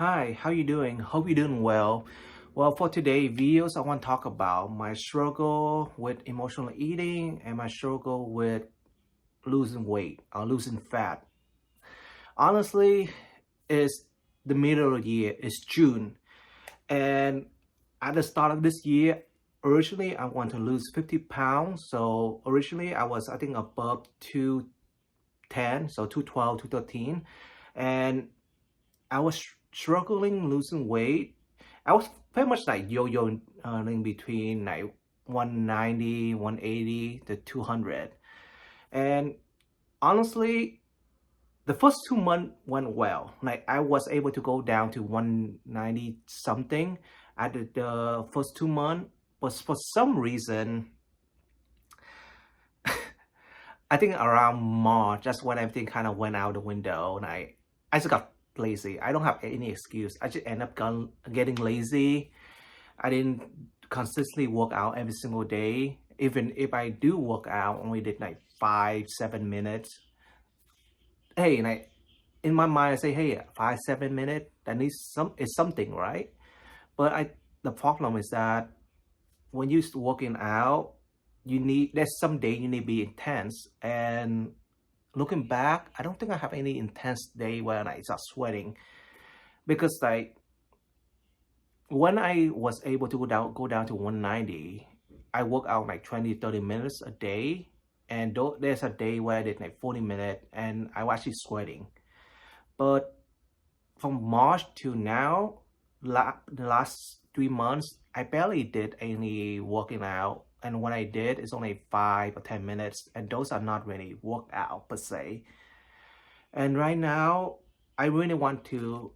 Hi, how you doing? Hope you're doing well. Well, for today videos, I want to talk about my struggle with emotional eating and my struggle with losing weight or losing fat. Honestly, it's the middle of the year. It's June, and at the start of this year, originally I want to lose 50 pounds. So originally I was, I think, above 210, so 212, 213, and I was struggling losing weight. I was pretty much like yo-yo in between like 190, 180 to 200. And honestly, the first 2 months went well. Like I was able to go down to 190 something at the first 2 months. But for some reason, I think around March, that's when everything kind of went out the window. And I just got lazy. I don't have any excuse. I just end up getting lazy. I didn't consistently work out every single day. Even if I do work out, only did like 5-7 minutes. Hey, and in my mind, I say, hey, 5-7 minutes, that is something, right? But the problem is that when you're working out, there's some day you need to be intense. And looking back, I don't think I have any intense day when I start sweating, because like when I was able to go down to 190, I work out like 20-30 minutes a day. And there's a day where I did like 40 minutes and I was actually sweating. But from March to now, the last 3 months, I barely did any working out. And when I did, it's only 5 or 10 minutes. And those are not really workout per se. And right now, I really want to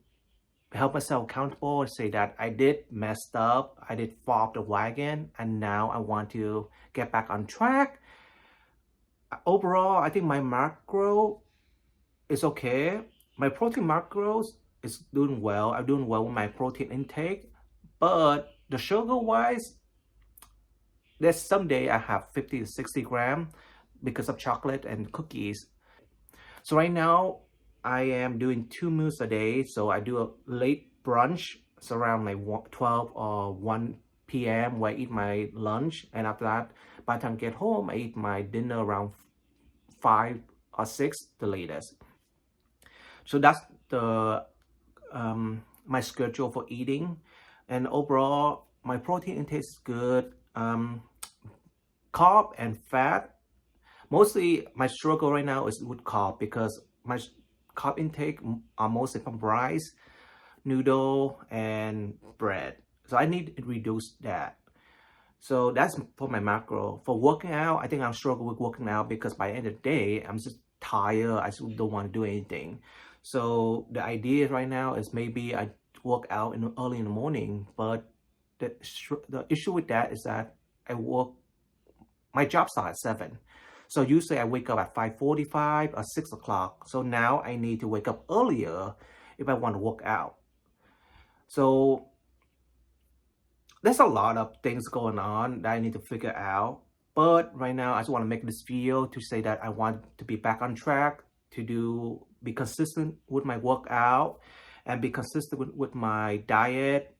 help myself accountable and say that I did messed up, I did fall off the wagon, and now I want to get back on track. Overall, I think my macro is okay. My protein macros is doing well. I'm doing well with my protein intake, but the sugar wise, there's some day I have 50 to 60 grams because of chocolate and cookies. So right now, I am doing 2 meals a day. So I do a late brunch. It's around like 12 or 1 p.m. where I eat my lunch. And after that, by the time I get home, I eat my dinner around 5 or 6, the latest. So that's the my schedule for eating. And overall, my protein intake is good. Carb and fat. Mostly my struggle right now is with carb because my carb intake are mostly from rice, noodle, and bread. So I need to reduce that. So that's for my macro. For working out, I think I'm struggling with working out because by the end of the day, I'm just tired. I just don't want to do anything. So the idea right now is maybe I work out early in the morning, but the issue with that is that my job starts at 7. So usually I wake up at 5:45 or 6 o'clock. So now I need to wake up earlier if I want to work out. So there's a lot of things going on that I need to figure out. But right now I just want to make this video to say that I want to be back on track, to be consistent with my workout and be consistent with my diet.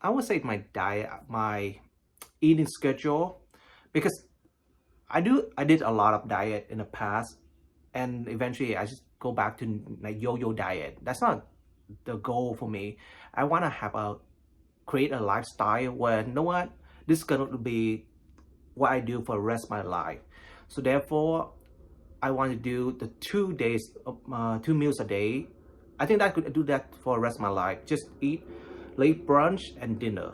I would say my diet, my eating schedule, because I did a lot of diet in the past, and eventually I just go back to like yo-yo diet. That's not the goal for me. I want to create a lifestyle where, you know what, this is gonna be what I do for the rest of my life. So therefore, I want to do the 2 meals a day. I think I could do that for the rest of my life. Just eat late brunch and dinner.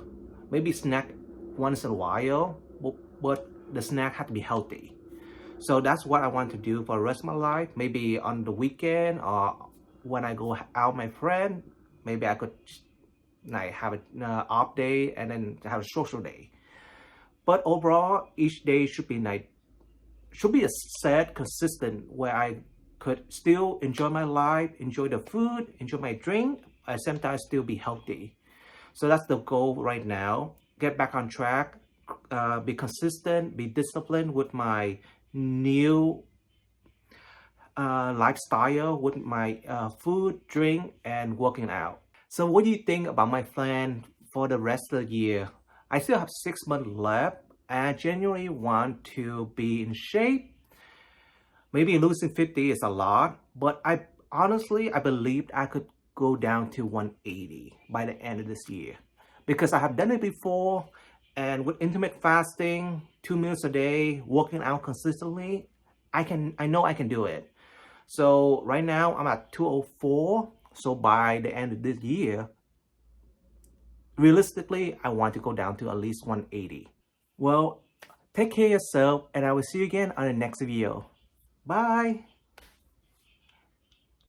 Maybe snack once in a while, but the snack has to be healthy. So that's what I want to do for the rest of my life. Maybe on the weekend or when I go out with my friend, maybe I could like have an off day and then have a social day. But overall, each day should be a set consistent where I could still enjoy my life, enjoy the food, enjoy my drink, at the same time still be healthy. So that's the goal right now. Get back on track, be consistent, be disciplined with my new lifestyle, with my food, drink, and working out. So what do you think about my plan for the rest of the year? I still have 6 months left and genuinely want to be in shape. Maybe losing 50 is a lot, but I believed I could go down to 180 by the end of this year because I have done it before, and with intermittent fasting, 2 meals a day, working out consistently, I know I can do it. So right now I'm at 204. So by the end of this year, realistically, I want to go down to at least 180. Well, take care of yourself, and I will see you again on the next video. Bye.